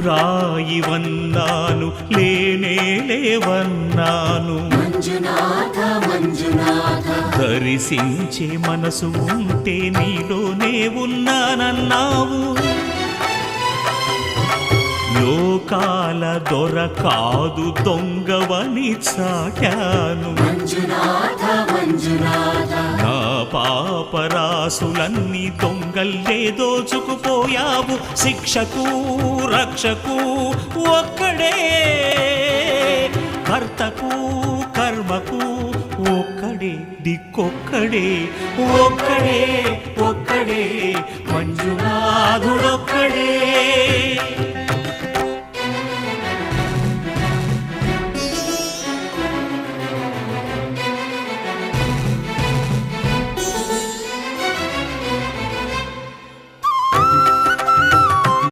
రాయివన్నాను లేనే లేవన్నాను. మంజునాథ మంజునాథ దర్శించే మనసు ఉంటే నీలోనే ఉన్నానన్నావు. లోకాల దొర కాదు దొంగవని చాటాను. మంజునాథ మంజునాథ నా పాపరాసులన్నీ దొంగల్లే దోచుకుపోయావు. శిక్షకు రక్షకు ఒక్కడే, కర్తకు కర్మకు ఒక్కడే, దిక్కొక్కడే, ఒక్కడే ఒక్కడే మంజునాథుడొక్కడే.